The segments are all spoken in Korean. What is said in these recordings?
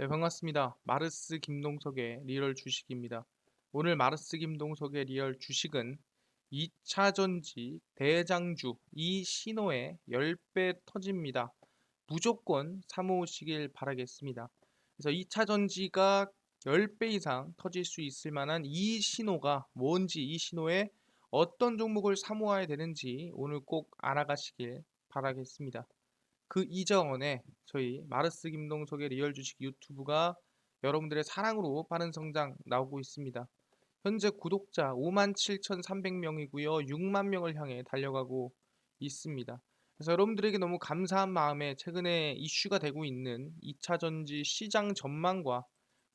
네, 반갑습니다. 마르스 김동석의 리얼 주식입니다. 오늘 마르스 김동석의 리얼 주식은 2차 전지 대장주 이 신호에 10배 터집니다. 무조건 사모으시길 바라겠습니다. 그래서 2차 전지가 10배 이상 터질 수 있을 만한 이 신호가 뭔지, 이 신호에 어떤 종목을 사모아야 되는지 오늘 꼭 알아가시길 바라겠습니다. 그 이전에 저희 마르스 김동석의 리얼 주식 유튜브가 여러분들의 사랑으로 빠른 성장 나오고 있습니다. 현재 구독자 57,300명이고요. 6만 명을 향해 달려가고 있습니다. 그래서 여러분들에게 너무 감사한 마음에 최근에 이슈가 되고 있는 2차 전지 시장 전망과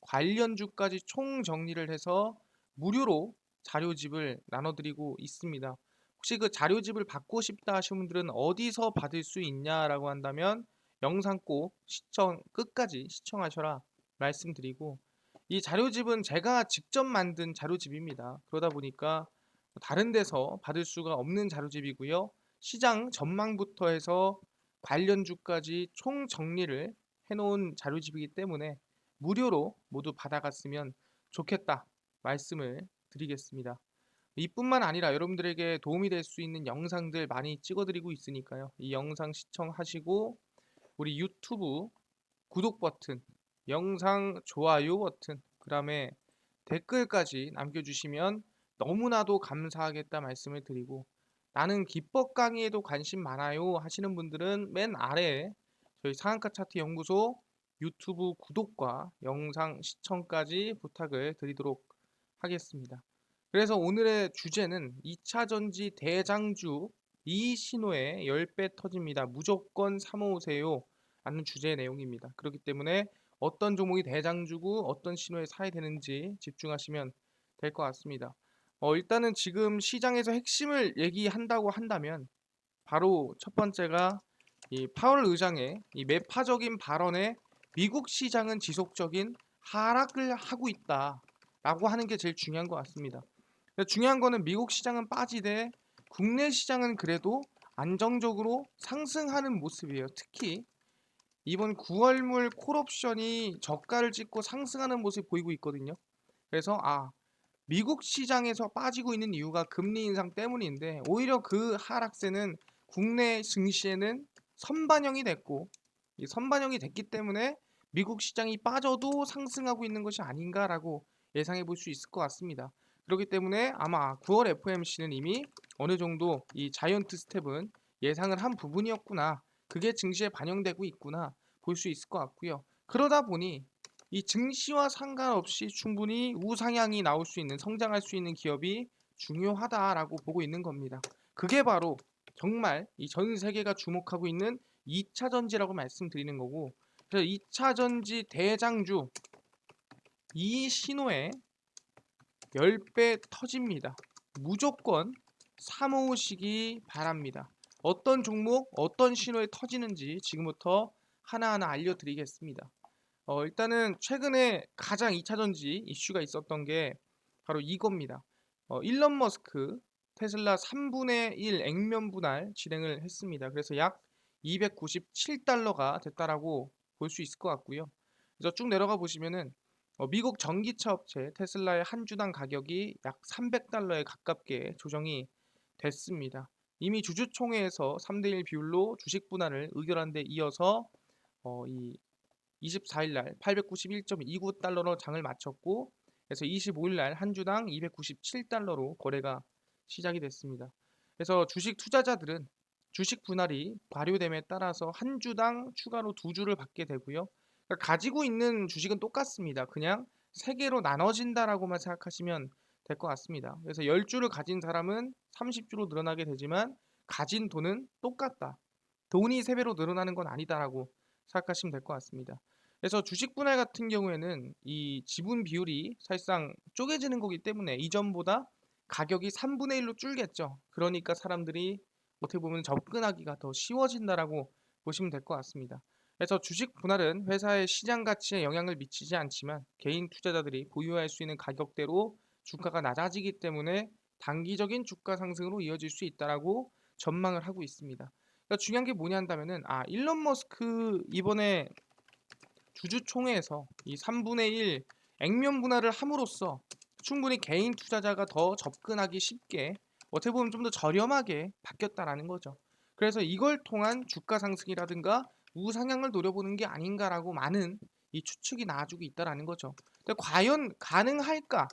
관련주까지 총 정리를 해서 무료로 자료집을 나눠드리고 있습니다. 혹시 그 자료집을 받고 싶다 하시는 분들은 어디서 받을 수 있냐라고 한다면 영상 꼭 시청 끝까지 시청하셔라 말씀드리고, 이 자료집은 제가 직접 만든 자료집입니다. 그러다 보니까 다른 데서 받을 수가 없는 자료집이고요. 시장 전망부터 해서 관련주까지 총 정리를 해놓은 자료집이기 때문에 무료로 모두 받아갔으면 좋겠다 말씀을 드리겠습니다. 이뿐만 아니라 여러분들에게 도움이 될 수 있는 영상들 많이 찍어드리고 있으니까요. 이 영상 시청하시고 우리 유튜브 구독 버튼, 영상 좋아요 버튼, 그 다음에 댓글까지 남겨주시면 너무나도 감사하겠다 말씀을 드리고, 나는 기법 강의에도 관심 많아요 하시는 분들은 맨 아래에 저희 상한가 차트 연구소 유튜브 구독과 영상 시청까지 부탁을 드리도록 하겠습니다. 그래서 오늘의 주제는 2차 전지 대장주 이 신호에 10배 터집니다. 무조건 사모으세요 라는 주제의 내용입니다. 그렇기 때문에 어떤 종목이 대장주고 어떤 신호에 사야 되는지 집중하시면 될 것 같습니다. 일단은 지금 시장에서 핵심을 얘기한다고 한다면 바로 첫 번째가 이 파월 의장의 이 매파적인 발언에 미국 시장은 지속적인 하락을 하고 있다라고 하는 게 제일 중요한 것 같습니다. 중요한 거는 미국 시장은 빠지되 국내 시장은 그래도 안정적으로 상승하는 모습이에요. 특히 이번 9월물 콜옵션이 저가를 찍고 상승하는 모습을 보이고 있거든요. 그래서 미국 시장에서 빠지고 있는 이유가 금리 인상 때문인데, 오히려 그 하락세는 국내 증시에는 선반영이 됐고, 이 선반영이 됐기 때문에 미국 시장이 빠져도 상승하고 있는 것이 아닌가라고 예상해 볼 수 있을 것 같습니다. 그렇기 때문에 아마 9월 FOMC는 이미 어느 정도 이 자이언트 스텝은 예상을 한 부분이었구나, 그게 증시에 반영되고 있구나 볼 수 있을 것 같고요. 그러다 보니 이 증시와 상관없이 충분히 우상향이 나올 수 있는, 성장할 수 있는 기업이 중요하다라고 보고 있는 겁니다. 그게 바로 정말 이 전 세계가 주목하고 있는 2차 전지라고 말씀드리는 거고, 그래서 2차 전지 대장주 이 신호에 10배 터집니다. 무조건 사모으시기 바랍니다. 어떤 종목, 어떤 신호에 터지는지 지금부터 하나하나 알려드리겠습니다. 일단은 최근에 가장 2차 전지 이슈가 있었던 게 바로 이겁니다. 일론 머스크 테슬라 3분의 1 액면 분할 진행을 했습니다. 그래서 약 297달러가 됐다라고 볼 수 있을 것 같고요. 그래서 쭉 내려가 보시면은 미국 전기차 업체 테슬라의 한 주당 가격이 약 300달러에 가깝게 조정이 됐습니다. 이미 주주총회에서 3대1 비율로 주식 분할을 의결한 데 이어서 이 24일 날 891.29달러로 장을 마쳤고, 그래서 25일 날 한 주당 297달러로 거래가 시작이 됐습니다. 그래서 주식 투자자들은 주식 분할이 발효됨에 따라서 한 주당 추가로 두 주를 받게 되고요. 그러니까 가지고 있는 주식은 똑같습니다. 그냥 세 개로 나눠진다라고만 생각하시면 될 것 같습니다. 그래서 10주를 가진 사람은 30주로 늘어나게 되지만 가진 돈은 똑같다. 돈이 세 배로 늘어나는 건 아니다라고 생각하시면 될 것 같습니다. 그래서 주식 분할 같은 경우에는 이 지분 비율이 사실상 쪼개지는 거기 때문에 이전보다 가격이 3분의 1로 줄겠죠. 그러니까 사람들이 어떻게 보면 접근하기가 더 쉬워진다라고 보시면 될 것 같습니다. 그래서 주식 분할은 회사의 시장 가치에 영향을 미치지 않지만 개인 투자자들이 보유할 수 있는 가격대로 주가가 낮아지기 때문에 단기적인 주가 상승으로 이어질 수 있다라고 전망을 하고 있습니다. 그러니까 중요한 게 뭐냐 한다면은 일론 머스크 이번에 주주총회에서 이 3분의 1 액면 분할을 함으로써 충분히 개인 투자자가 더 접근하기 쉽게 어떻게 보면 좀 더 저렴하게 바뀌었다라는 거죠. 그래서 이걸 통한 주가 상승이라든가 우상향을 노려보는 게 아닌가라고 많은 이 추측이 나와주고 있다라는 거죠. 근데 과연 가능할까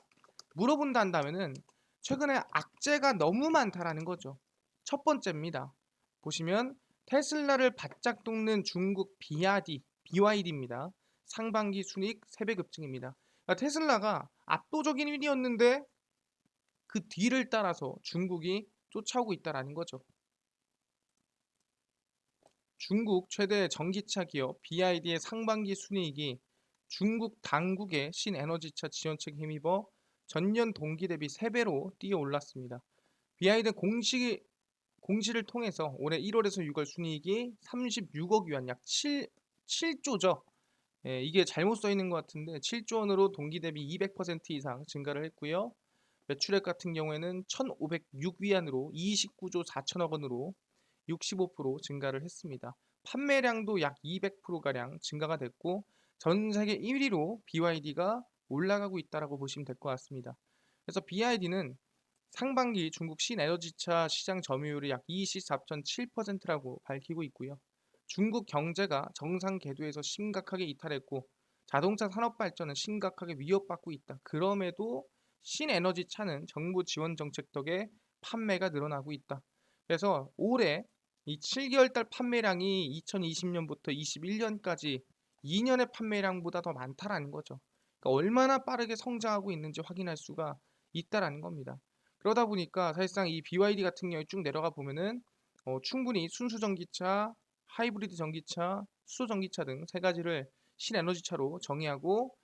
물어본다 한다면은 최근에 악재가 너무 많다라는 거죠. 첫 번째입니다. 보시면 테슬라를 바짝 돕는 중국 BYD입니다. 상반기 순이익 3배 급증입니다. 그러니까 테슬라가 압도적인 1위였는데 그 뒤를 따라서 중국이 쫓아오고 있다라는 거죠. 중국 최대 전기차 기업 BYD의 상반기 순이익이 중국 당국의 신에너지차 지원책에 힘입어 전년 동기 대비 3배로 뛰어 올랐습니다. BYD는 공시를 통해서 올해 1월에서 6월 순이익이 36억 위안 약 7조죠. 예, 이게 잘못 써 있는 것 같은데 7조 원으로 동기 대비 200% 이상 증가를 했고요. 매출액 같은 경우에는 1,506위안으로 29조 4천억 원으로 65% 증가를 했습니다. 판매량도 약 200%가량 증가가 됐고 전 세계 1위로 BYD가 올라가고 있다고 보시면 될 것 같습니다. 그래서 BYD는 상반기 중국 신에너지차 시장 점유율이 약 24.7%라고 밝히고 있고요. 중국 경제가 정상 궤도에서 심각하게 이탈했고 자동차 산업 발전은 심각하게 위협받고 있다. 그럼에도 신에너지 차는 정부 지원 정책 덕에 판매가 늘어나고 있다. 그래서 올해 이 7개월 달 판매량이 2020년부터 21년까지 2년의 판매량보다 더 많다라는 거죠. 그러니까 얼마나 빠르게 성장하고 있는지 확인할 수가 있다라는 겁니다. 그러다 보니까 사실상 이 BYD 같은 경우에 쭉 내려가 보면은 충분히 순수 전기차, 하이브리드 전기차, 수소 전기차 등 세 가지를 신에너지차로 정의하고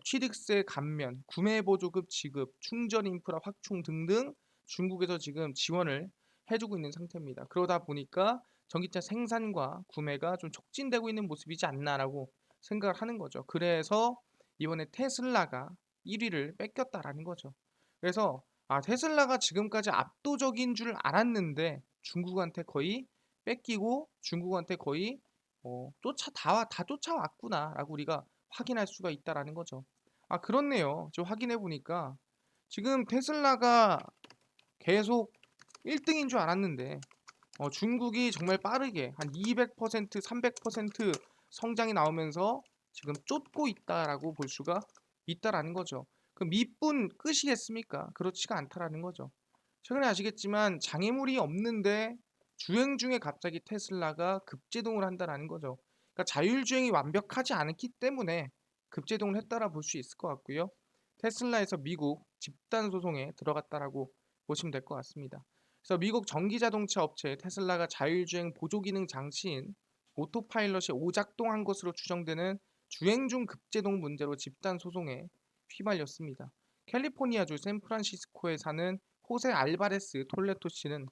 취득세 감면, 구매 보조급 지급, 충전 인프라 확충 등등 중국에서 지금 지원을 해주고 있는 상태입니다. 그러다 보니까 전기차 생산과 구매가 좀 촉진되고 있는 모습이지 않나라고 생각을 하는 거죠. 그래서 이번에 테슬라가 1위를 뺏겼다라는 거죠. 그래서 테슬라가 지금까지 압도적인 줄 알았는데 중국한테 거의 뺏기고 중국한테 거의 다 쫓아왔구나라고 우리가 확인할 수가 있다라는 거죠. 그렇네요. 저 확인해 보니까 지금 테슬라가 계속 1등인 줄 알았는데 중국이 정말 빠르게 한 200%, 300% 성장이 나오면서 지금 쫓고 있다라고 볼 수가 있다라는 거죠. 그 밑분 끝이겠습니까? 그렇지가 않다라는 거죠. 최근에 아시겠지만 장애물이 없는데 주행 중에 갑자기 테슬라가 급제동을 한다라는 거죠. 그러니까 자율주행이 완벽하지 않기 때문에 급제동을 했다라 볼 수 있을 것 같고요. 테슬라에서 미국 집단 소송에 들어갔다라고 보시면 될 것 같습니다. 그래서 미국 전기자동차 업체 테슬라가 자율주행 보조기능 장치인 오토파일럿이 오작동한 것으로 추정되는 주행 중 급제동 문제로 집단 소송에 휘말렸습니다. 캘리포니아주 샌프란시스코에 사는 호세 알바레스 톨레토 씨는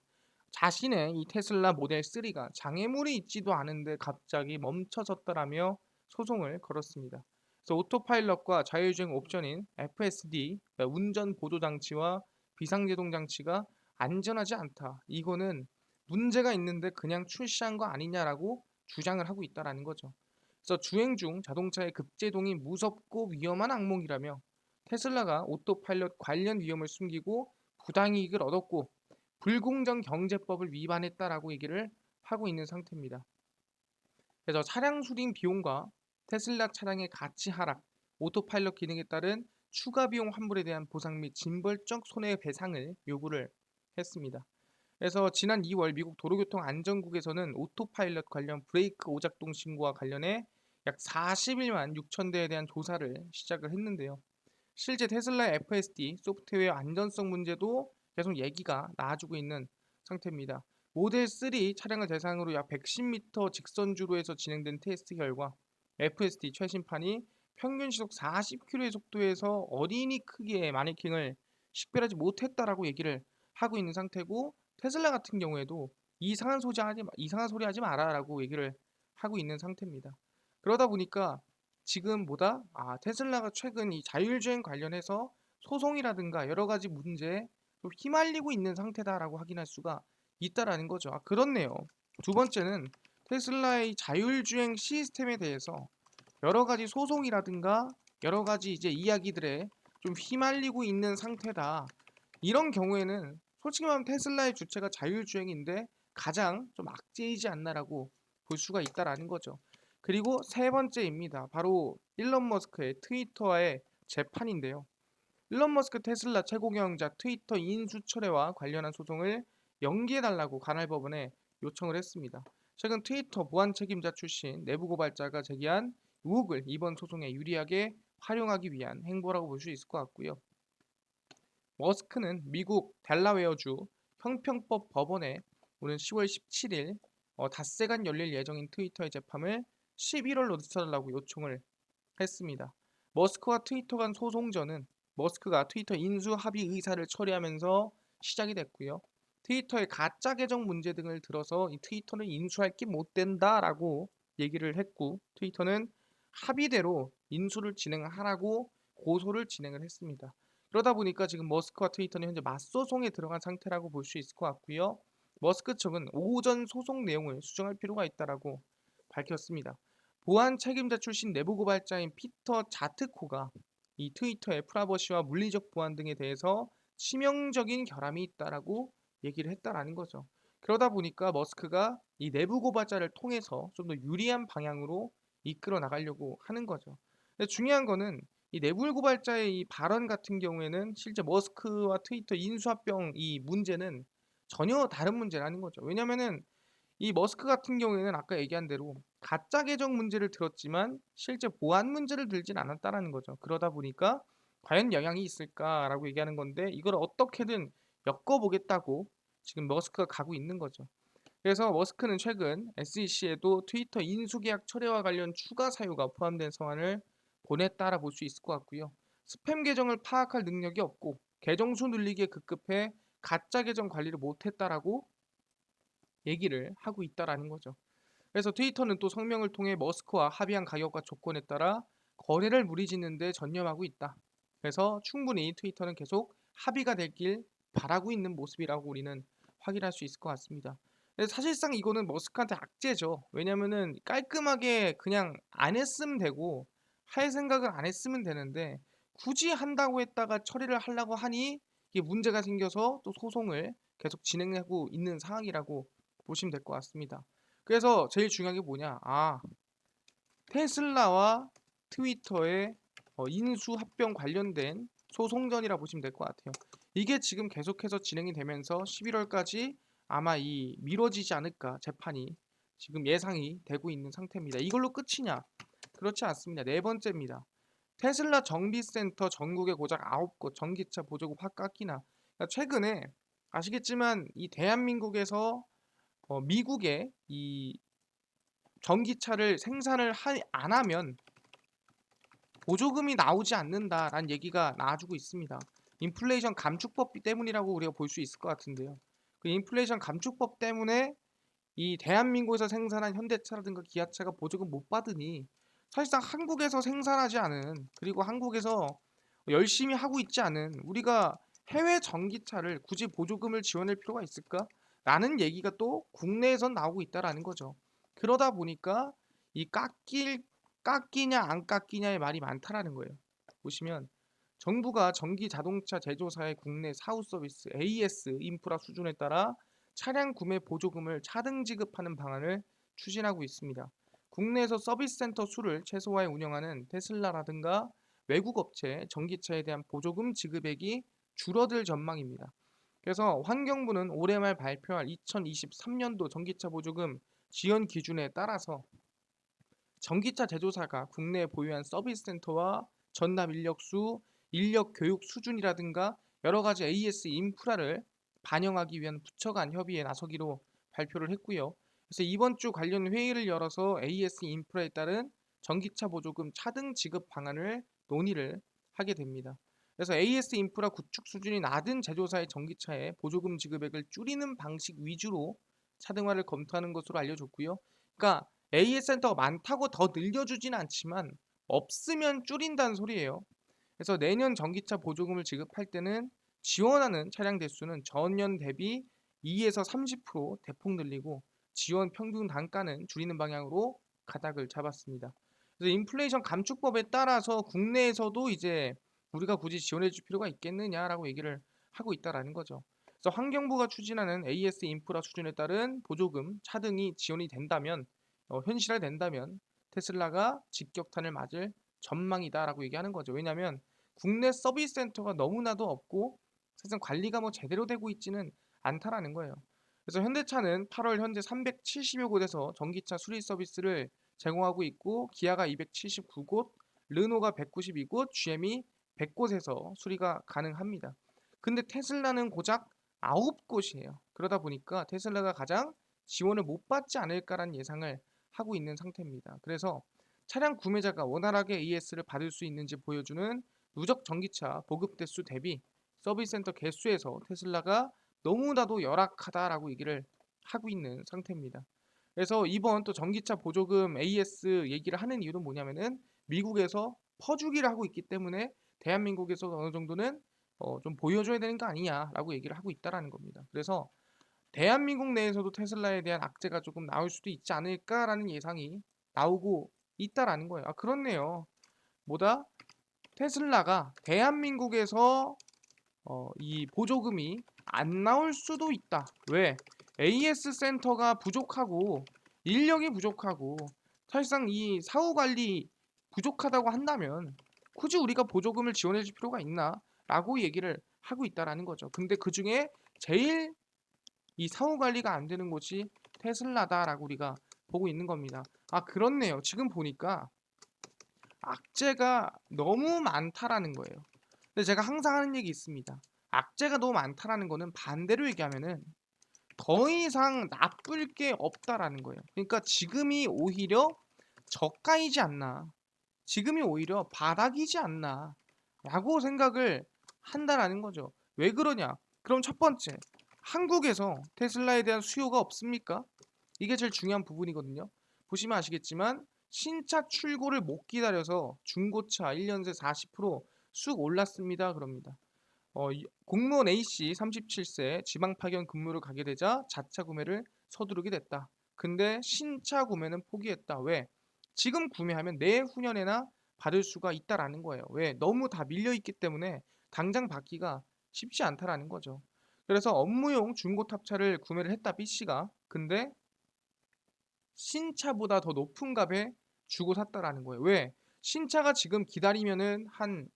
자신의 이 테슬라 모델 3가 장애물이 있지도 않은데 갑자기 멈춰졌다라며 소송을 걸었습니다. 그래서 오토파일럿과 자율주행 옵션인 FSD, 그러니까 운전 보조 장치와 비상제동 장치가 안전하지 않다. 이거는 문제가 있는데 그냥 출시한 거 아니냐라고 주장을 하고 있다라는 거죠. 그래서 주행 중 자동차의 급제동이 무섭고 위험한 악몽이라며 테슬라가 오토파일럿 관련 위험을 숨기고 부당이익을 얻었고 불공정 경제법을 위반했다라고 얘기를 하고 있는 상태입니다. 그래서 차량 수리 비용과 테슬라 차량의 가치 하락, 오토파일럿 기능에 따른 추가 비용 환불에 대한 보상 및 징벌적 손해배상을 요구를 했습니다. 그래서 지난 2월 미국 도로교통안전국에서는 오토파일럿 관련 브레이크 오작동 신고와 관련해 약 41만 6천 대에 대한 조사를 시작을 했는데요. 실제 테슬라의 FSD 소프트웨어 안전성 문제도 계속 얘기가 나와주고 있는 상태입니다. 모델 3 차량을 대상으로 약 110m 직선주로에서 진행된 테스트 결과 FSD 최신판이 평균 시속 40km의 속도에서 어린이 크기의 마네킹을 식별하지 못했다라고 얘기를 하고 있는 상태고 테슬라 같은 경우에도 이상한 소리 하지 마라라고 얘기를 하고 있는 상태입니다. 그러다 보니까 지금 테슬라가 최근 이 자율주행 관련해서 소송이라든가 여러 가지 문제에 좀 휘말리고 있는 상태다라고 확인할 수가 있다라는 거죠. 그렇네요. 두 번째는 테슬라의 자율주행 시스템에 대해서 여러 가지 소송이라든가 여러 가지 이제 이야기들에 좀 휘말리고 있는 상태다. 이런 경우에는 솔직히 말하면 테슬라의 주체가 자율주행인데 가장 좀 악재이지 않나라고 볼 수가 있다라는 거죠. 그리고 세 번째입니다. 바로 일론 머스크의 트위터와의 재판인데요. 일론 머스크 테슬라 최고 경영자 트위터 인수 철회와 관련한 소송을 연기해달라고 관할 법원에 요청을 했습니다. 최근 트위터 보안 책임자 출신 내부 고발자가 제기한 의혹을 이번 소송에 유리하게 활용하기 위한 행보라고 볼 수 있을 것 같고요. 머스크는 미국 델라웨어주 형평법 법원에 오는 10월 17일 닷새간 열릴 예정인 트위터의 재판을 11월로 늦춰달라고 요청을 했습니다. 머스크와 트위터 간 소송전은 머스크가 트위터 인수 합의 의사를 처리하면서 시작이 됐고요. 트위터의 가짜 계정 문제 등을 들어서 이 트위터는 인수할 게 못 된다라고 얘기를 했고 트위터는 합의대로 인수를 진행하라고 고소를 진행을 했습니다. 그러다 보니까 지금 머스크와 트위터는 현재 맞소송에 들어간 상태라고 볼 수 있을 것 같고요. 머스크 측은 오전 소송 내용을 수정할 필요가 있다라고 밝혔습니다. 보안 책임자 출신 내부 고발자인 피터 자트코가 이 트위터의 프라이버시와 물리적 보안 등에 대해서 치명적인 결함이 있다라고 얘기를 했다라는 거죠. 그러다 보니까 머스크가 이 내부 고발자를 통해서 좀 더 유리한 방향으로 이끌어 나가려고 하는 거죠. 근데 중요한 거는 이 내부 고발자의 이 발언 같은 경우에는 실제 머스크와 트위터 인수합병 이 문제는 전혀 다른 문제라는 거죠. 왜냐면은 이 머스크 같은 경우에는 아까 얘기한 대로 가짜 계정 문제를 들었지만 실제 보안 문제를 들진 않았다라는 거죠. 그러다 보니까 과연 영향이 있을까라고 얘기하는 건데 이걸 어떻게든 엮어보겠다고 지금 머스크가 가고 있는 거죠. 그래서 머스크는 최근 SEC에도 트위터 인수계약 철회와 관련 추가 사유가 포함된 서한을 보냈다라 볼 수 있을 것 같고요. 스팸 계정을 파악할 능력이 없고 계정 수 늘리기에 급급해 가짜 계정 관리를 못했다라고 얘기를 하고 있다라는 거죠. 그래서 트위터는 또 성명을 통해 머스크와 합의한 가격과 조건에 따라 거래를 무리짓는 데 전념하고 있다. 그래서 충분히 트위터는 계속 합의가 되길 바라고 있는 모습이라고 우리는 확인할 수 있을 것 같습니다. 사실상 이거는 머스크한테 악재죠. 왜냐면은 깔끔하게 그냥 안 했으면 되고 할 생각을 안 했으면 되는데 굳이 한다고 했다가 처리를 하려고 하니 이게 문제가 생겨서 또 소송을 계속 진행하고 있는 상황이라고 보시면 될 것 같습니다. 그래서 제일 중요한 게 뭐냐? 테슬라와 트위터의 인수 합병 관련된 소송전이라 보시면 될 것 같아요. 이게 지금 계속해서 진행이 되면서 11월까지 아마 이 미뤄지지 않을까 재판이 지금 예상이 되고 있는 상태입니다. 이걸로 끝이냐? 그렇지 않습니다. 네 번째입니다. 테슬라 정비센터 전국에 고작 9곳 전기차 보조금 확 깎이나. 그러니까 최근에 아시겠지만 이 대한민국에서 미국의 이 전기차를 생산을 안 하면 보조금이 나오지 않는다라는 얘기가 나와주고 있습니다. 인플레이션 감축법 때문이라고 우리가 볼 수 있을 것 같은데요. 그 인플레이션 감축법 때문에 이 대한민국에서 생산한 현대차라든가 기아차가 보조금 못 받으니 사실상 한국에서 생산하지 않은 그리고 한국에서 열심히 하고 있지 않은 우리가 해외 전기차를 굳이 보조금을 지원할 필요가 있을까? 라는 얘기가 또 국내에선 나오고 있다라는 거죠. 그러다 보니까 이 깎이냐 안 깎이냐의 말이 많다라는 거예요. 보시면 정부가 전기 자동차 제조사의 국내 사후 서비스 AS 인프라 수준에 따라 차량 구매 보조금을 차등 지급하는 방안을 추진하고 있습니다. 국내에서 서비스 센터 수를 최소화해 운영하는 테슬라라든가 외국 업체 전기차에 대한 보조금 지급액이 줄어들 전망입니다. 그래서 환경부는 올해 말 발표할 2023년도 전기차 보조금 지원 기준에 따라서 전기차 제조사가 국내에 보유한 서비스 센터와 전담 인력수, 인력 교육 수준이라든가 여러 가지 AS 인프라를 반영하기 위한 부처 간 협의에 나서기로 발표를 했고요. 그래서 이번 주 관련 회의를 열어서 AS 인프라에 따른 전기차 보조금 차등 지급 방안을 논의를 하게 됩니다. 그래서 AS 인프라 구축 수준이 낮은 제조사의 전기차에 보조금 지급액을 줄이는 방식 위주로 차등화를 검토하는 것으로 알려졌고요. 그러니까 AS 센터가 많다고 더 늘려주진 않지만 없으면 줄인다는 소리예요. 그래서 내년 전기차 보조금을 지급할 때는 지원하는 차량 대수는 전년 대비 2에서 30% 대폭 늘리고 지원 평균 단가는 줄이는 방향으로 가닥을 잡았습니다. 그래서 인플레이션 감축법에 따라서 국내에서도 이제 우리가 굳이 지원해 줄 필요가 있겠느냐라고 얘기를 하고 있다라는 거죠. 그래서 환경부가 추진하는 AS 인프라 수준에 따른 보조금, 차등이 지원이 된다면 현실화된다면 테슬라가 직격탄을 맞을 전망이다라고 얘기하는 거죠. 왜냐하면 국내 서비스 센터가 너무나도 없고 사실 관리가 뭐 제대로 되고 있지는 않다라는 거예요. 그래서 현대차는 8월 현재 370여 곳에서 전기차 수리 서비스를 제공하고 있고 기아가 279곳, 르노가 192곳, GM이 100곳에서 수리가 가능합니다. 근데 테슬라는 고작 9곳이에요. 그러다 보니까 테슬라가 가장 지원을 못 받지 않을까라는 예상을 하고 있는 상태입니다. 그래서 차량 구매자가 원활하게 AS를 받을 수 있는지 보여주는 누적 전기차 보급 대수 대비 서비스 센터 개수에서 테슬라가 너무나도 열악하다라고 얘기를 하고 있는 상태입니다. 그래서 이번 또 전기차 보조금 AS 얘기를 하는 이유는 뭐냐면은 미국에서 퍼주기를 하고 있기 때문에 대한민국에서 어느 정도는 좀 보여줘야 되는 거 아니냐라고 얘기를 하고 있다라는 겁니다. 그래서 대한민국 내에서도 테슬라에 대한 악재가 조금 나올 수도 있지 않을까라는 예상이 나오고 있다라는 거예요. 아, 그렇네요. 뭐다? 테슬라가 대한민국에서 이 보조금이 안 나올 수도 있다. 왜? AS 센터가 부족하고 인력이 부족하고 사실상 이 사후 관리 부족하다고 한다면 굳이 우리가 보조금을 지원해 줄 필요가 있나? 라고 얘기를 하고 있다라는 거죠. 근데 그 중에 제일 이 사후 관리가 안 되는 곳이 테슬라다라고 우리가 보고 있는 겁니다. 아, 그렇네요. 지금 보니까 악재가 너무 많다라는 거예요. 근데 제가 항상 하는 얘기 있습니다. 악재가 너무 많다라는 거는 반대로 얘기하면은 더 이상 나쁠 게 없다라는 거예요. 그러니까 지금이 오히려 저가이지 않나. 지금이 오히려 바닥이지 않나. 라고 생각을 한다라는 거죠. 왜 그러냐? 그럼 첫 번째, 한국에서 테슬라에 대한 수요가 없습니까? 이게 제일 중요한 부분이거든요. 보시면 아시겠지만 신차 출고를 못 기다려서 중고차 1년 새 40%쑥 올랐습니다. 그럽니다. 공무원 A씨 37세 지방 파견 근무를 가게 되자 자차 구매를 서두르게 됐다. 근데 신차 구매는 포기했다. 왜? 지금 구매하면 내후년에나 받을 수가 있다라는 거예요. 왜? 너무 다 밀려 있기 때문에 당장 받기가 쉽지 않다라는 거죠. 그래서 업무용 중고 탑차를 구매를 했다 B씨가. 근데 신차보다 더 높은 값에 주고 샀다라는 거예요. 왜? 신차가 지금 기다리면은 한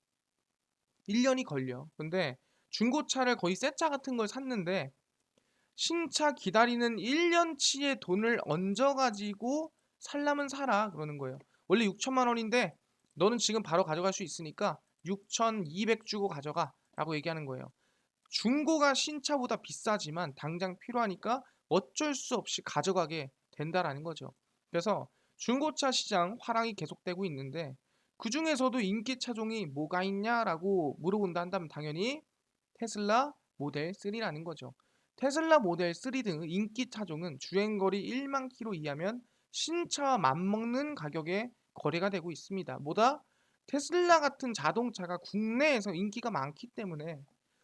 1년이 걸려. 근데 중고차를 거의 새 차 같은 걸 샀는데 신차 기다리는 1년치의 돈을 얹어가지고 살라면 사라 그러는 거예요. 원래 6천만 원인데 너는 지금 바로 가져갈 수 있으니까 6,200 주고 가져가 라고 얘기하는 거예요. 중고가 신차보다 비싸지만 당장 필요하니까 어쩔 수 없이 가져가게 된다라는 거죠. 그래서 중고차 시장 화랑이 계속되고 있는데 그 중에서도 인기 차종이 뭐가 있냐라고 물어본다 한다면 당연히 테슬라 모델 3라는 거죠. 테슬라 모델 3 등 인기 차종은 주행거리 1만 킬로 이하면 신차와 맞먹는 가격에 거래가 되고 있습니다. 뭐다? 테슬라 같은 자동차가 국내에서 인기가 많기 때문에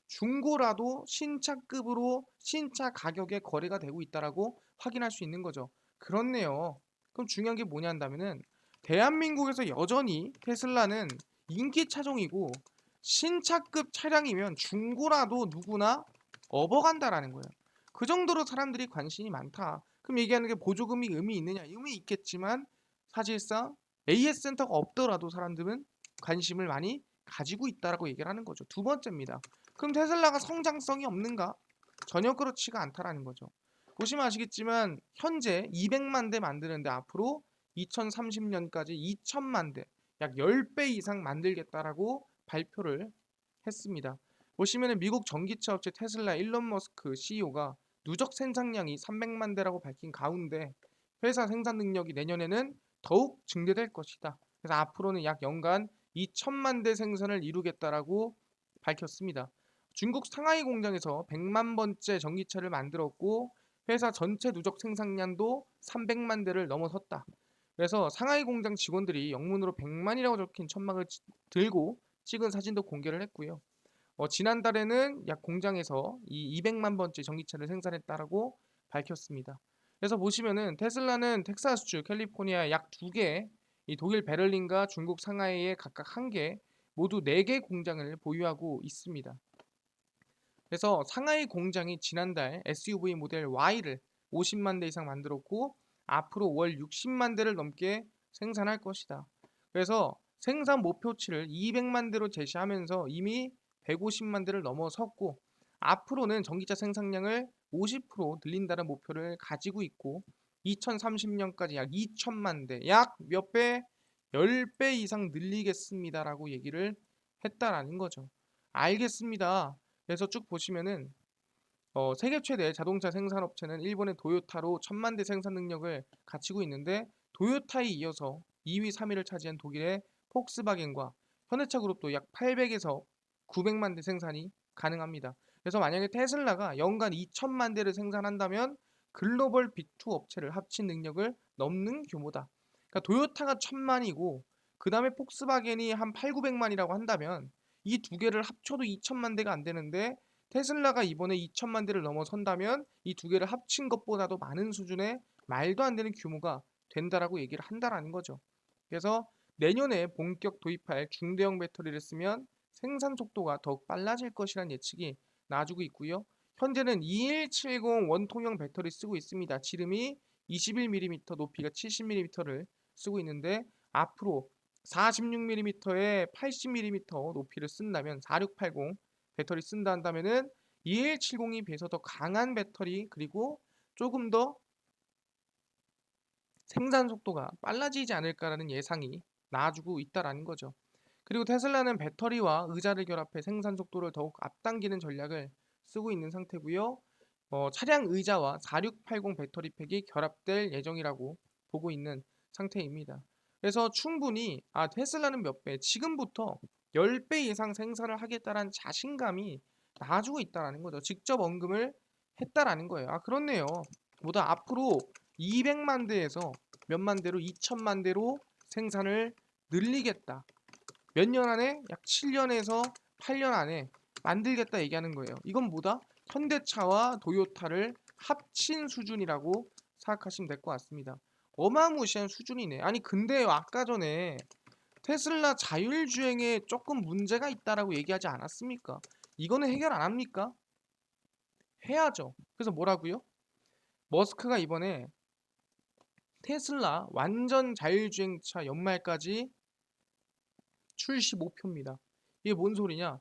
중고라도 신차급으로 신차 가격에 거래가 되고 있다라고 확인할 수 있는 거죠. 그렇네요. 그럼 중요한 게 뭐냐 한다면은 대한민국에서 여전히 테슬라는 인기 차종이고 신차급 차량이면 중고라도 누구나 업어간다라는 거예요. 그 정도로 사람들이 관심이 많다. 그럼 얘기하는 게 보조금이 의미 있느냐? 의미 있겠지만 사실상 AS 센터가 없더라도 사람들은 관심을 많이 가지고 있다라고 얘기를 하는 거죠. 두 번째입니다. 그럼 테슬라가 성장성이 없는가? 전혀 그렇지가 않다라는 거죠. 보시면 아시겠지만 현재 200만 대 만드는데 앞으로 2030년까지 2천만 대, 약 10배 이상 만들겠다라고 발표를 했습니다. 보시면은 미국 전기차 업체 테슬라 일론 머스크 CEO가 누적 생산량이 300만 대라고 밝힌 가운데 회사 생산 능력이 내년에는 더욱 증대될 것이다. 그래서 앞으로는 약 연간 2천만 대 생산을 이루겠다라고 밝혔습니다. 중국 상하이 공장에서 100만 번째 전기차를 만들었고 회사 전체 누적 생산량도 300만 대를 넘어섰다. 그래서 상하이 공장 직원들이 영문으로 100만이라고 적힌 천막을 들고 찍은 사진도 공개를 했고요. 지난달에는 약 공장에서 이 200만 번째 전기차를 생산했다라고 밝혔습니다. 그래서 보시면은 테슬라는 텍사스주 캘리포니아 약 2개 이 독일 베를린과 중국 상하이에 각각 한 개, 모두 4개 공장을 보유하고 있습니다. 그래서 상하이 공장이 지난달 SUV 모델 Y를 50만 대 이상 만들었고 앞으로 월 60만 대를 넘게 생산할 것이다. 그래서 생산 목표치를 200만 대로 제시하면서 이미 150만 대를 넘어섰고 앞으로는 전기차 생산량을 50% 늘린다는 목표를 가지고 있고 2030년까지 약 2천만 대, 약 몇 배? 10배 이상 늘리겠습니다라고 얘기를 했다라는 거죠. 알겠습니다. 그래서 쭉 보시면은 세계 최대 자동차 생산업체는 일본의 도요타로 1000만 대 생산 능력을 갖추고 있는데 도요타에 이어서 2위, 3위를 차지한 독일의 폭스바겐과 현대차 그룹도 약 800에서 900만 대 생산이 가능합니다. 그래서 만약에 테슬라가 연간 2000만 대를 생산한다면 글로벌 B2 업체를 합친 능력을 넘는 규모다. 그러니까 도요타가 1000만이고 그 다음에 폭스바겐이 한 8, 900만이라고 한다면 이 두 개를 합쳐도 2000만 대가 안 되는데 테슬라가 이번에 2천만 대를 넘어선다면 이 두 개를 합친 것보다도 많은 수준의 말도 안 되는 규모가 된다라고 얘기를 한다라는 거죠. 그래서 내년에 본격 도입할 중대형 배터리를 쓰면 생산 속도가 더욱 빨라질 것이라는 예측이 나와주고 있고요. 현재는 2170 원통형 배터리 쓰고 있습니다. 지름이 21mm, 높이가 70mm를 쓰고 있는데 앞으로 46mm에 80mm 높이를 쓴다면 4680 배터리 쓴다 한다면은 2170에 비해서 더 강한 배터리 그리고 조금 더 생산 속도가 빨라지지 않을까라는 예상이 나와주고 있다라는 거죠. 그리고 테슬라는 배터리와 의자를 결합해 생산 속도를 더욱 앞당기는 전략을 쓰고 있는 상태고요. 차량 의자와 4680 배터리팩이 결합될 예정이라고 보고 있는 상태입니다. 그래서 충분히 테슬라는 몇 배, 지금부터 10배 이상 생산을 하겠다라는 자신감이 나와주고 있다라는 거죠. 직접 언급을 했다라는 거예요. 그렇네요. 보다 앞으로 200만 대에서 몇만 대로 2천만 대로 생산을 늘리겠다. 몇 년 안에 약 7년에서 8년 안에 만들겠다 얘기하는 거예요. 이건 뭐다? 현대차와 도요타를 합친 수준이라고 생각하시면 될 것 같습니다. 어마무시한 수준이네. 아니 근데 아까 전에 테슬라 자율주행에 조금 문제가 있다라고 얘기하지 않았습니까? 이거는 해결 안 합니까? 해야죠. 그래서 뭐라고요? 머스크가 이번에 테슬라 완전 자율주행차 연말까지 출시 목표입니다. 이게 뭔 소리냐?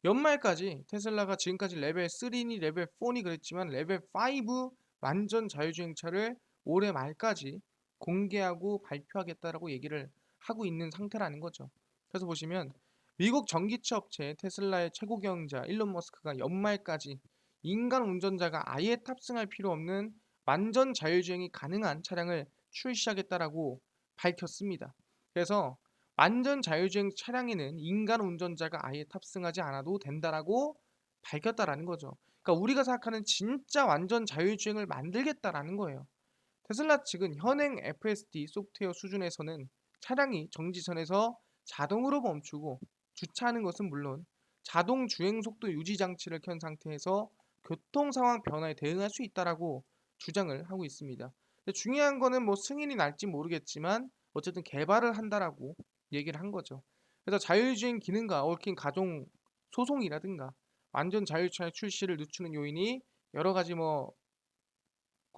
연말까지 테슬라가 지금까지 레벨 3니 레벨 4니 그랬지만 레벨 5 완전 자율주행차를 올해 말까지 공개하고 발표하겠다라고 얘기를 하고 있는 상태라는 거죠. 그래서 보시면 미국 전기차 업체 테슬라의 최고 경영자 일론 머스크가 연말까지 인간 운전자가 아예 탑승할 필요 없는 완전 자율주행이 가능한 차량을 출시하겠다라고 밝혔습니다. 그래서 완전 자율주행 차량에는 인간 운전자가 아예 탑승하지 않아도 된다라고 밝혔다라는 거죠. 그러니까 우리가 생각하는 진짜 완전 자율주행을 만들겠다라는 거예요. 테슬라 측은 현행 FSD 소프트웨어 수준에서는 차량이 정지선에서 자동으로 멈추고 주차하는 것은 물론 자동 주행 속도 유지 장치를 켠 상태에서 교통 상황 변화에 대응할 수 있다라고 주장을 하고 있습니다. 근데 중요한 거는 뭐 승인이 날지 모르겠지만 어쨌든 개발을 한다라고 얘기를 한 거죠. 그래서 자율주행 기능과 얽힌 가정 소송이라든가 완전 자율주행 출시를 늦추는 요인이 여러 가지 뭐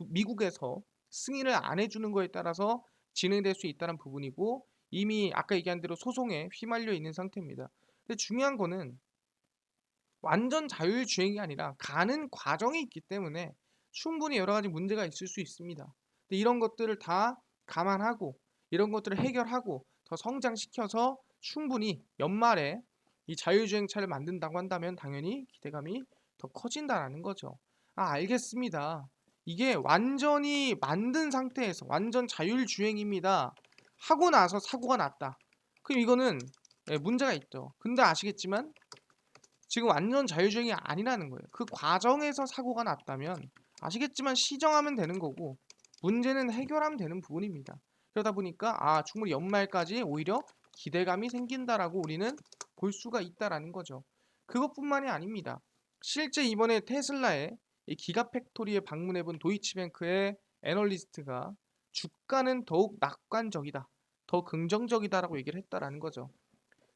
미국에서 승인을 안 해주는 거에 따라서 진행될 수 있다는 부분이고 이미 아까 얘기한 대로 소송에 휘말려 있는 상태입니다. 근데 중요한 거는 완전 자율주행이 아니라 가는 과정이 있기 때문에 충분히 여러 가지 문제가 있을 수 있습니다. 근데 이런 것들을 다 감안하고 이런 것들을 해결하고 더 성장시켜서 충분히 연말에 이 자율주행차를 만든다고 한다면 당연히 기대감이 더 커진다라는 거죠. 알겠습니다. 이게 완전히 만든 상태에서 완전 자율주행입니다. 하고 나서 사고가 났다. 그럼 이거는 문제가 있죠. 근데 아시겠지만 지금 완전 자율주행이 아니라는 거예요. 그 과정에서 사고가 났다면 아시겠지만 시정하면 되는 거고 문제는 해결하면 되는 부분입니다. 그러다 보니까 충분히 연말까지 오히려 기대감이 생긴다라고 우리는 볼 수가 있다라는 거죠. 그것뿐만이 아닙니다. 실제 이번에 테슬라의 이 기가팩토리에 방문해본 도이치뱅크의 애널리스트가 주가는 더욱 낙관적이다. 더 긍정적이다라고 얘기를 했다라는 거죠.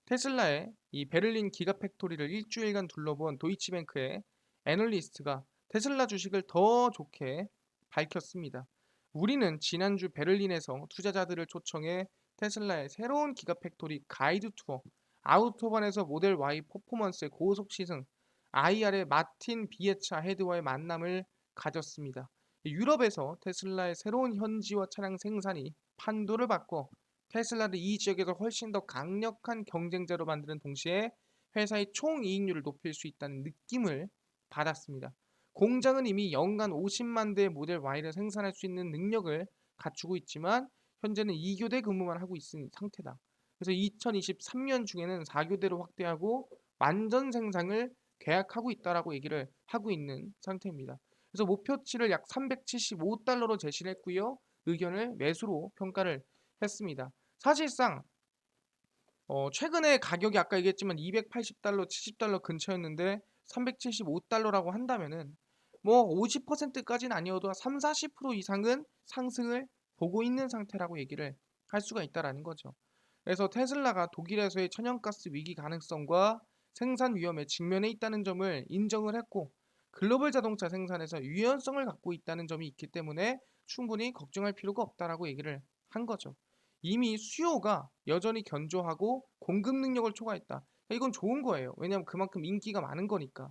테슬라의 이 베를린 기가팩토리를 일주일간 둘러본 도이치뱅크의 애널리스트가 테슬라 주식을 더 좋게 밝혔습니다. 우리는 지난주 베를린에서 투자자들을 초청해 테슬라의 새로운 기가팩토리 가이드 투어, 아우토반에서 모델 Y 퍼포먼스의 고속 시승, IR의 마틴 비에차 헤드와의 만남을 가졌습니다. 유럽에서 테슬라의 새로운 현지화 차량 생산이 판도를 바꿔 테슬라를 이 지역에서 훨씬 더 강력한 경쟁자로 만드는 동시에 회사의 총이익률을 높일 수 있다는 느낌을 받았습니다. 공장은 이미 연간 50만 대의 모델 Y를 생산할 수 있는 능력을 갖추고 있지만 현재는 2교대 근무만 하고 있는 상태다. 그래서 2023년 중에는 4교대로 확대하고 완전 생산을 계약하고 있다라고 얘기를 하고 있는 상태입니다. 그래서 목표치를 약 375달러로 제시를 했고요. 의견을 매수로 평가를 했습니다. 사실상 최근에 가격이 아까 얘기했지만 280달러, 70달러 근처였는데 375달러라고 한다면은 뭐 50%까지는 아니어도 3, 40% 이상은 상승을 보고 있는 상태라고 얘기를 할 수가 있다라는 거죠. 그래서 테슬라가 독일에서의 천연가스 위기 가능성과 생산 위험에 직면해 있다는 점을 인정을 했고 글로벌 자동차 생산에서 유연성을 갖고 있다는 점이 있기 때문에 충분히 걱정할 필요가 없다라고 얘기를 한 거죠. 이미 수요가 여전히 견조하고 공급 능력을 초과했다. 이건 좋은 거예요. 왜냐하면 그만큼 인기가 많은 거니까.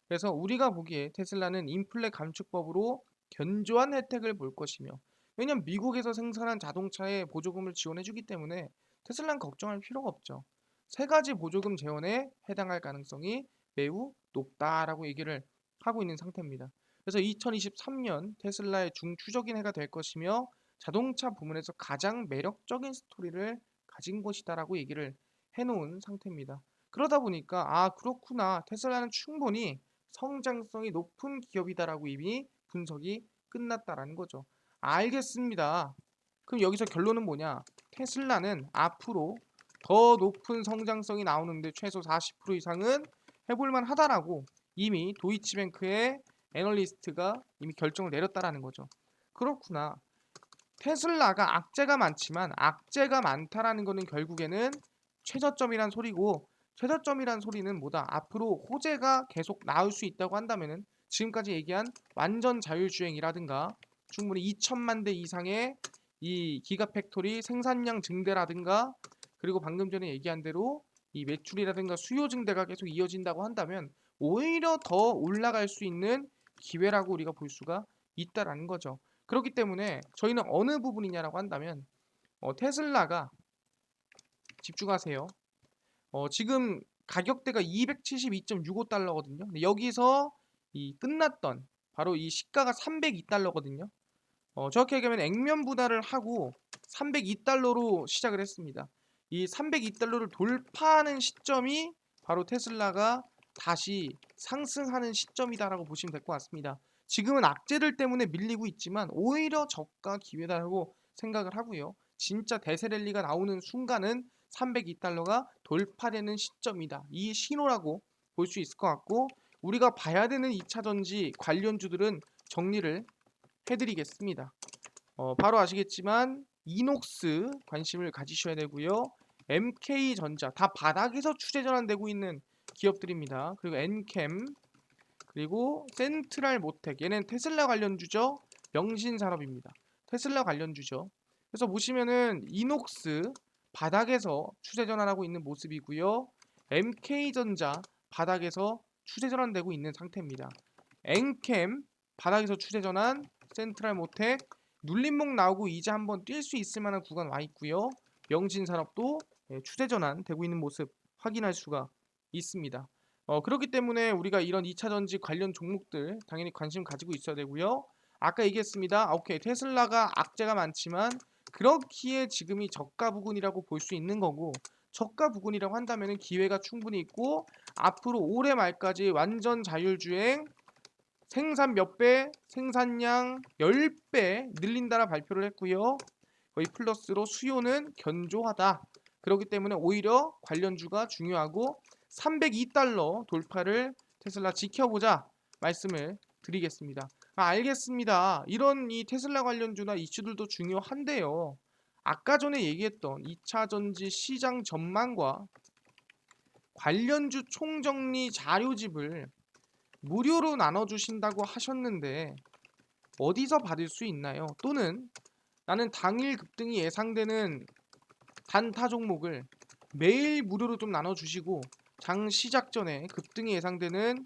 그래서 우리가 보기에 테슬라는 인플레 감축법으로 견조한 혜택을 볼 것이며 왜냐하면 미국에서 생산한 자동차에 보조금을 지원해주기 때문에 테슬라는 걱정할 필요가 없죠. 세 가지 보조금 지원에 해당할 가능성이 매우 높다라고 얘기를 하고 있는 상태입니다. 그래서 2023년 테슬라의 중추적인 해가 될 것이며 자동차 부문에서 가장 매력적인 스토리를 가진 것이다라고 얘기를 해놓은 상태입니다. 그러다 보니까 아 그렇구나 테슬라는 충분히 성장성이 높은 기업이다라고 이미 분석이 끝났다라는 거죠. 알겠습니다. 그럼 여기서 결론은 뭐냐? 테슬라는 앞으로 더 높은 성장성이 나오는데 최소 40% 이상은 해볼만 하다라고 이미 도이치뱅크의 애널리스트가 이미 결정을 내렸다라는 거죠. 그렇구나. 테슬라가 악재가 많지만 악재가 많다라는 거는 결국에는 최저점이란 소리고 최저점이란 소리는 뭐다? 앞으로 호재가 계속 나올 수 있다고 한다면은 지금까지 얘기한 완전 자율주행이라든가 충분히 2천만 대 이상의 이 기가팩토리 생산량 증대라든가 그리고 방금 전에 얘기한 대로 이 매출이라든가 수요 증대가 계속 이어진다고 한다면 오히려 더 올라갈 수 있는 기회라고 우리가 볼 수가 있다라는 거죠. 그렇기 때문에 저희는 어느 부분이냐라고 한다면 테슬라가 집중하세요. 지금 가격대가 272.65달러거든요. 근데 여기서 이 끝났던 바로 이 시가가 302달러거든요. 정확히 얘기하면 액면 분할을 하고 302달러로 시작을 했습니다. 이 302달러를 돌파하는 시점이 바로 테슬라가 다시 상승하는 시점이다라고 보시면 될 것 같습니다. 지금은 악재들 때문에 밀리고 있지만 오히려 저가 기회다라고 생각을 하고요. 진짜 대세 랠리가 나오는 순간은 302달러가 돌파되는 시점이다. 이 신호라고 볼 수 있을 것 같고 우리가 봐야 되는 2차전지 관련주들은 정리를 해드리겠습니다. 바로 아시겠지만 이녹스 관심을 가지셔야 되고요. MK전자 다 바닥에서 추세 전환되고 있는 기업들입니다. 그리고 엔캠 그리고 센트랄 모텍 얘는 테슬라 관련주죠. 명신산업입니다. 테슬라 관련주죠. 그래서 보시면은 이녹스 바닥에서 추세 전환하고 있는 모습이고요. MK전자 바닥에서 추세 전환되고 있는 상태입니다. 엔캠 바닥에서 추세 전환, 센트랄 모텍 눌림목 나오고 이제 한번 뛸 수 있을 만한 구간 와 있고요. 명신산업도 추세 전환 되고 있는 모습 확인할 수가 있습니다. 그렇기 때문에 우리가 이런 2차전지 관련 종목들 당연히 관심 가지고 있어야 되고요. 아까 얘기했습니다. 오케이 테슬라가 악재가 많지만 그렇기에 지금이 저가 부근이라고 볼 수 있는 거고 저가 부근이라고 한다면 기회가 충분히 있고 앞으로 올해 말까지 완전 자율주행 생산 몇 배, 생산량 10배 늘린다라 발표를 했고요. 거의 플러스로 수요는 견조하다. 그렇기 때문에 오히려 관련주가 중요하고 302달러 돌파를 테슬라 지켜보자 말씀을 드리겠습니다. 알겠습니다. 이런 이 테슬라 관련주나 이슈들도 중요한데요. 아까 전에 얘기했던 2차 전지 시장 전망과 관련주 총정리 자료집을 무료로 나눠주신다고 하셨는데 어디서 받을 수 있나요? 또는 나는 당일 급등이 예상되는 단타 종목을 매일 무료로 좀 나눠주시고 장 시작 전에 급등이 예상되는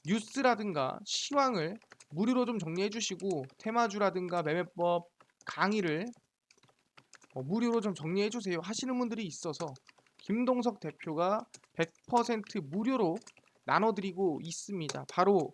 뉴스라든가 시황을 무료로 좀 정리해 주시고 테마주라든가 매매법 강의를 무료로 좀 정리해 주세요 하시는 분들이 있어서 김동석 대표가 100% 무료로 나눠드리고 있습니다. 바로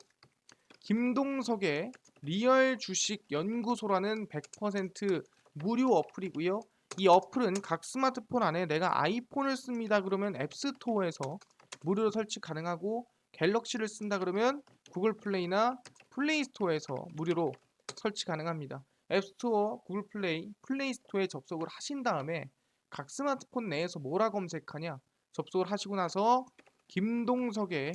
김동석의 리얼 주식 연구소라는 100% 무료 어플이고요. 이 어플은 각 스마트폰 안에 내가 아이폰을 씁니다 그러면 앱스토어에서 무료로 설치 가능하고 갤럭시를 쓴다 그러면 구글 플레이나 플레이 스토어에서 무료로 설치 가능합니다. 앱스토어, 구글 플레이, 플레이 스토어에 접속을 하신 다음에 각 스마트폰 내에서 뭐라 검색하냐 접속을 하시고 나서 김동석의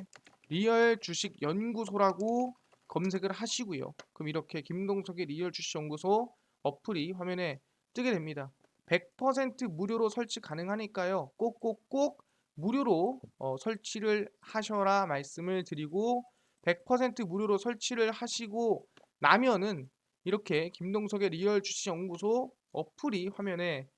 리얼 주식 연구소라고 검색을 하시고요. 그럼 이렇게 김동석의 리얼 주식 연구소 어플이 화면에 뜨게 됩니다. 100% 무료로 설치 가능하니까요. 꼭꼭꼭 무료로 설치를 하셔라 말씀을 드리고 100% 무료로 설치를 하시고 나면은 이렇게 김동석의 리얼 주식 연구소 어플이 화면에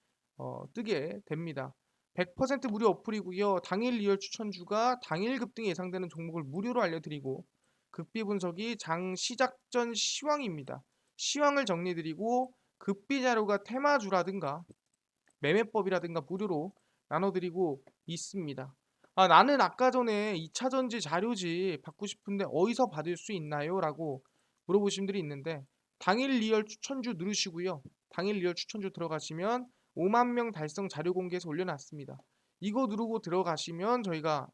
뜨게 됩니다. 100% 무료 어플이고요. 당일 리얼 추천주가 당일 급등이 예상되는 종목을 무료로 알려드리고 급비 분석이 장 시작 전 시황입니다. 시황을 정리드리고 급비 자료가 테마주라든가 매매법이라든가 무료로 나눠드리고 있습니다. 나는 아까 전에 2차 전지 자료지 받고 싶은데 어디서 받을 수 있나요? 라고 물어보신 분들이 있는데 당일 리얼 추천주 누르시고요. 당일 리얼 추천주 들어가시면 5만 명 달성 자료 공개해서 올려놨습니다. 이거 누르고 들어가시면 저희가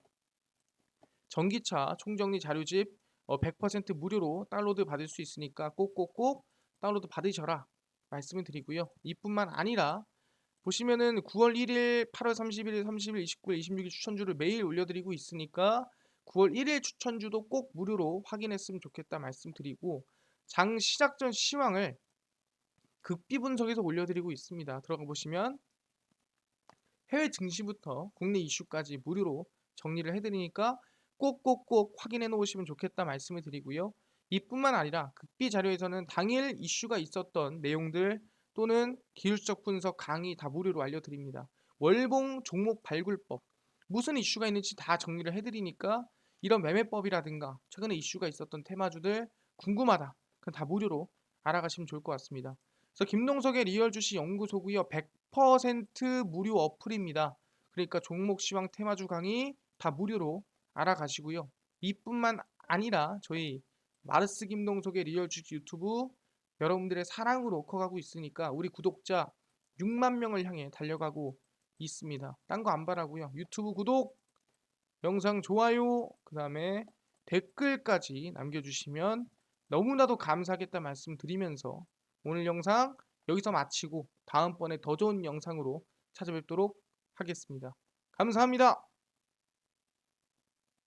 전기차 총정리 자료집 100% 무료로 다운로드 받을 수 있으니까 꼭꼭꼭 다운로드 받으셔라 말씀을 드리고요. 이뿐만 아니라 보시면은 9월 1일, 8월 31일, 30일, 29일, 26일 추천주를 매일 올려드리고 있으니까 9월 1일 추천주도 꼭 무료로 확인했으면 좋겠다 말씀드리고 장 시작 전 시황을 급비 분석에서 올려드리고 있습니다. 들어가 보시면 해외 증시부터 국내 이슈까지 무료로 정리를 해드리니까 꼭꼭꼭 확인해 놓으시면 좋겠다 말씀을 드리고요. 이뿐만 아니라 극비 자료에서는 당일 이슈가 있었던 내용들 또는 기술적 분석 강의 다 무료로 알려드립니다. 월봉 종목 발굴법 무슨 이슈가 있는지 다 정리를 해드리니까 이런 매매법이라든가 최근에 이슈가 있었던 테마주들 궁금하다 그럼 다 무료로 알아가시면 좋을 것 같습니다. 그래서 김동석의 리얼 주식 연구소고요. 100% 무료 어플입니다. 그러니까 종목 시황 테마주 강의 다 무료로 알아가시고요. 이뿐만 아니라 저희 마르스 김동석의 리얼 주식 유튜브 여러분들의 사랑으로 커가고 있으니까 우리 구독자 6만 명을 향해 달려가고 있습니다. 딴 거 안 바라고요. 유튜브 구독, 영상 좋아요, 그 다음에 댓글까지 남겨주시면 너무나도 감사하겠다 말씀드리면서 오늘 영상 여기서 마치고 다음번에 더 좋은 영상으로 찾아뵙도록 하겠습니다. 감사합니다.